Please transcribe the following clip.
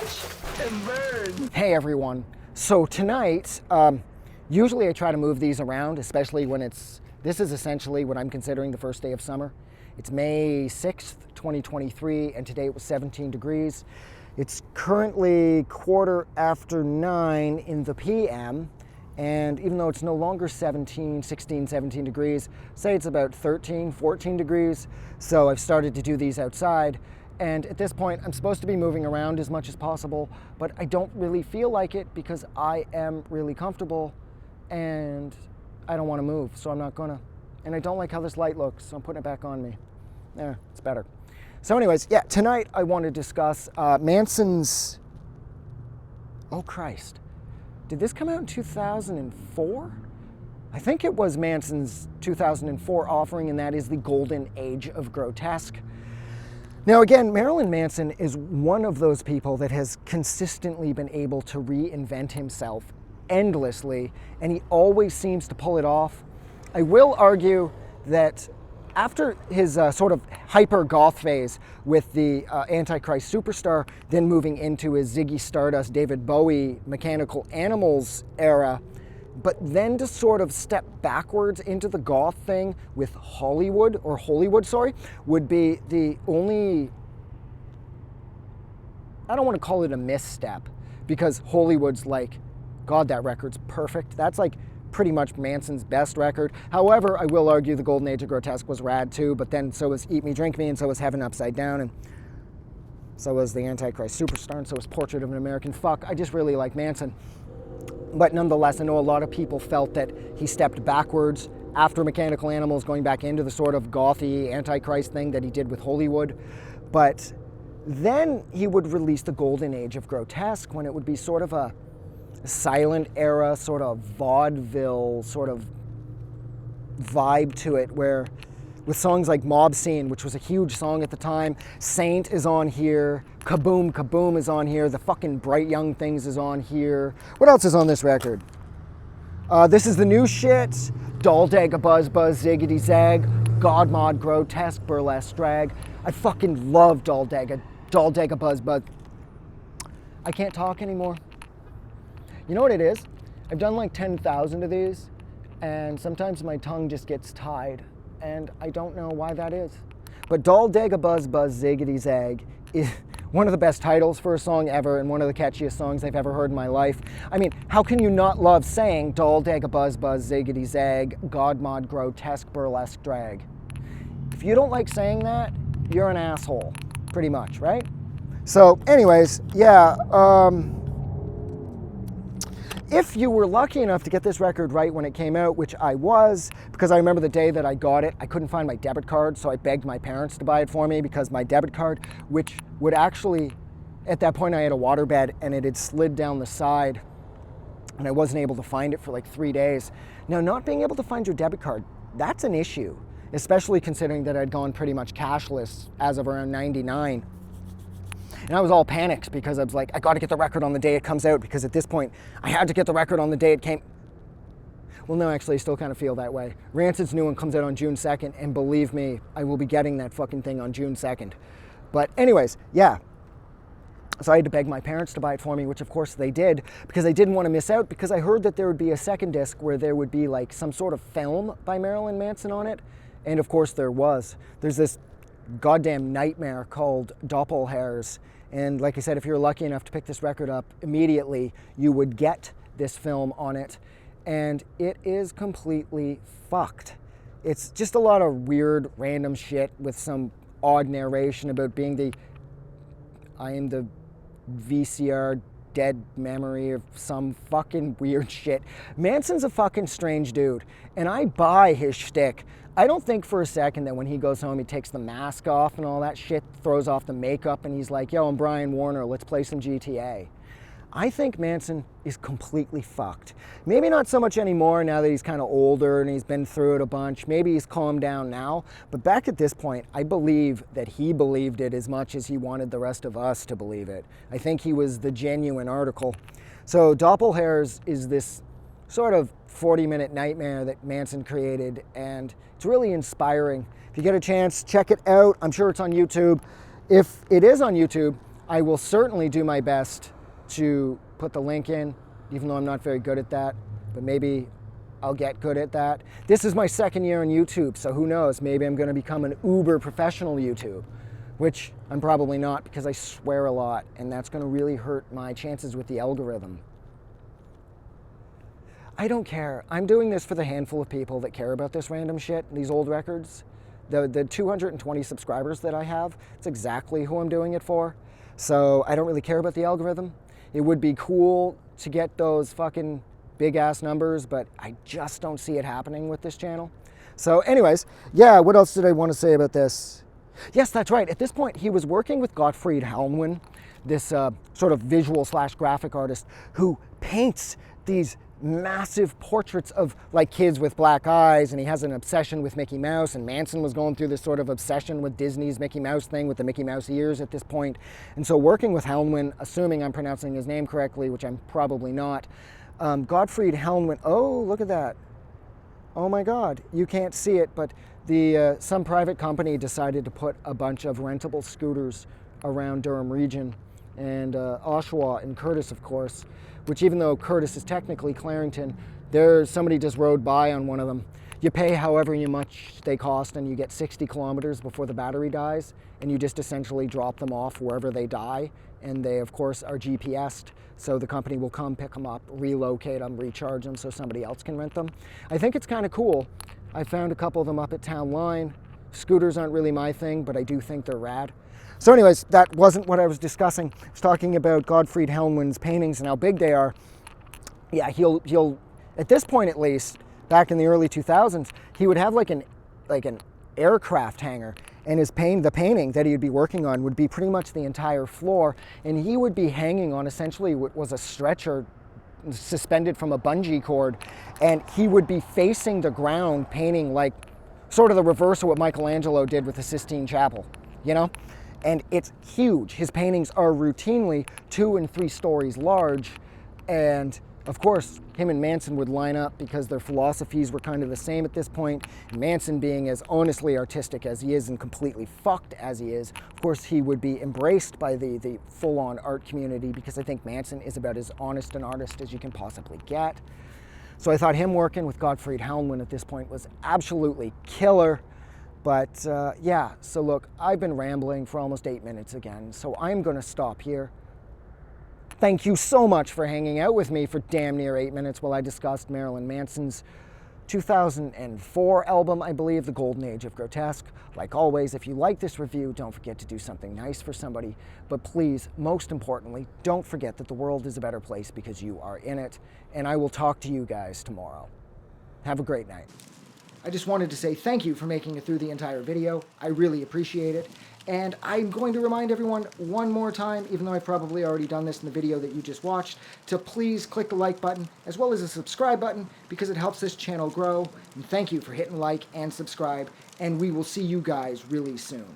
Watch and burn. Hey everyone. So tonight, usually I try to move these around, especially when this is essentially what I'm considering the first day of summer. It's May 6th, 2023, and today it was 17 degrees. It's currently 9:15 in the PM, and even though it's no longer 16, 17 degrees, say it's about 13, 14 degrees, so I've started to do these outside. And at this point, I'm supposed to be moving around as much as possible, but I don't really feel like it because I am really comfortable and I don't want to move, so I'm not gonna. And I don't like how this light looks, so I'm putting it back on me. There, it's better. So anyways, yeah, tonight I want to discuss Manson's, oh Christ, did this come out in 2004? I think it was Manson's 2004 offering, and that is the Golden Age of Grotesque. Now again, Marilyn Manson is one of those people that has consistently been able to reinvent himself endlessly, and he always seems to pull it off. I will argue that after his sort of hyper-goth phase with the Antichrist Superstar, then moving into his Ziggy Stardust, David Bowie, Mechanical Animals era, but then to sort of step backwards into the goth thing with Hollywood, would be the only, I don't want to call it a misstep, because Hollywood's like, God, that record's perfect. That's like pretty much Manson's best record. However, I will argue the Golden Age of Grotesque was rad too, but then so was Eat Me, Drink Me, and so was Heaven Upside Down, and so was the Antichrist Superstar, and so was Portrait of an American Fuck. I just really like Manson. But nonetheless, I know a lot of people felt that he stepped backwards after Mechanical Animals, going back into the sort of gothy Antichrist thing that he did with Hollywood. But then he would release the Golden Age of Grotesque, when it would be sort of a silent era, sort of vaudeville sort of vibe to it, where with songs like Mob Scene, which was a huge song at the time, Saint is on here, Kaboom Kaboom is on here, the fucking Bright Young Things is on here. What else is on this record? This is the new shit, Dalldagga Buzz Buzz Ziggity Zag, God Mod Grotesque Burlesque Drag. I fucking love Dalldagga Buzz Buzz. I can't talk anymore. You know what it is? I've done like 10,000 of these, and sometimes my tongue just gets tied, and I don't know why that is. But Dalldagga Buzz Buzz Ziggity Zag is one of the best titles for a song ever, and one of the catchiest songs I've ever heard in my life. I mean, how can you not love saying Dalldagga Buzz Buzz Ziggity Zag, God Mod Grotesque Burlesque Drag? If you don't like saying that, you're an asshole, pretty much, right? So anyways, yeah, if you were lucky enough to get this record right when it came out, which I was, because I remember the day that I got it, I couldn't find my debit card, so I begged my parents to buy it for me, because my debit card, which would actually, at that point I had a waterbed and it had slid down the side and I wasn't able to find it for like 3 days. Now, not being able to find your debit card, that's an issue, especially considering that I'd gone pretty much cashless as of around 99. And I was all panicked because I was like, I got to get the record on the day it comes out, because at this point, I had to get the record on the day it came. Well, no, actually, I still kind of feel that way. Rancid's new one comes out on June 2nd, and believe me, I will be getting that fucking thing on June 2nd. But anyways, yeah. So I had to beg my parents to buy it for me, which of course they did, because I didn't want to miss out, because I heard that there would be a second disc where there would be like some sort of film by Marilyn Manson on it. And of course there was. There's this goddamn nightmare called Doppelherz. And like I said, if you're lucky enough to pick this record up immediately, you would get this film on it. And it is completely fucked. It's just a lot of weird, random shit with some odd narration about being I am the VCR dead memory of some fucking weird shit. Manson's a fucking strange dude, and I buy his shtick. I don't think for a second that when he goes home, he takes the mask off and all that shit, throws off the makeup, and he's like, yo, I'm Brian Warner, let's play some GTA. I think Manson is completely fucked. Maybe not so much anymore now that he's kind of older and he's been through it a bunch. Maybe he's calmed down now. But back at this point, I believe that he believed it as much as he wanted the rest of us to believe it. I think he was the genuine article. So Doppelherz is this sort of 40-minute nightmare that Manson created, and it's really inspiring. If you get a chance, check it out. I'm sure it's on YouTube. If it is on YouTube, I will certainly do my best to put the link in, even though I'm not very good at that, but maybe I'll get good at that. This is my second year on YouTube, so who knows, maybe I'm gonna become an uber professional YouTube, which I'm probably not because I swear a lot, and that's gonna really hurt my chances with the algorithm. I don't care. I'm doing this for the handful of people that care about this random shit, these old records. The 220 subscribers that I have, it's exactly who I'm doing it for. So I don't really care about the algorithm. It would be cool to get those fucking big ass numbers, but I just don't see it happening with this channel. So anyways, yeah, what else did I want to say about this? Yes, that's right. At this point, he was working with Gottfried Helnwein, this sort of visual / graphic artist who paints these massive portraits of like kids with black eyes, and he has an obsession with Mickey Mouse, and Manson was going through this sort of obsession with Disney's Mickey Mouse thing with the Mickey Mouse ears at this point. And so working with Helnwein, assuming I'm pronouncing his name correctly, which I'm probably not, Gottfried Helnwein, oh, look at that. Oh my God, you can't see it, but some private company decided to put a bunch of rentable scooters around Durham region, and Oshawa and Curtis, of course, which even though Curtis is technically Clarington, somebody just rode by on one of them. You pay however much they cost, and you get 60 kilometers before the battery dies, and you just essentially drop them off wherever they die, and they, of course, are GPS'd, so the company will come pick them up, relocate them, recharge them so somebody else can rent them. I think it's kind of cool. I found a couple of them up at Town Line. Scooters aren't really my thing, but I do think they're rad. So anyways, that wasn't what I was discussing. I was talking about Gottfried Helnwein's paintings and how big they are. Yeah, he'll at this point at least, back in the early 2000s, he would have like an aircraft hangar, and the painting that he would be working on would be pretty much the entire floor, and he would be hanging on essentially what was a stretcher suspended from a bungee cord, and he would be facing the ground painting like sort of the reverse of what Michelangelo did with the Sistine Chapel, you know? And it's huge. His paintings are routinely 2 and 3 stories large, and of course, him and Manson would line up because their philosophies were kind of the same at this point. Manson being as honestly artistic as he is and completely fucked as he is, of course he would be embraced by the full-on art community, because I think Manson is about as honest an artist as you can possibly get. So I thought him working with Gottfried Helnwein at this point was absolutely killer. But yeah, so look, I've been rambling for almost 8 minutes again, so I'm gonna stop here. Thank you so much for hanging out with me for damn near 8 minutes while I discussed Marilyn Manson's 2004 album, I believe, The Golden Age of Grotesque. Like always, if you like this review, don't forget to do something nice for somebody. But please, most importantly, don't forget that the world is a better place because you are in it. And I will talk to you guys tomorrow. Have a great night. I just wanted to say thank you for making it through the entire video. I really appreciate it. And I'm going to remind everyone one more time, even though I've probably already done this in the video that you just watched, to please click the like button as well as the subscribe button, because it helps this channel grow. And thank you for hitting like and subscribe, and we will see you guys really soon.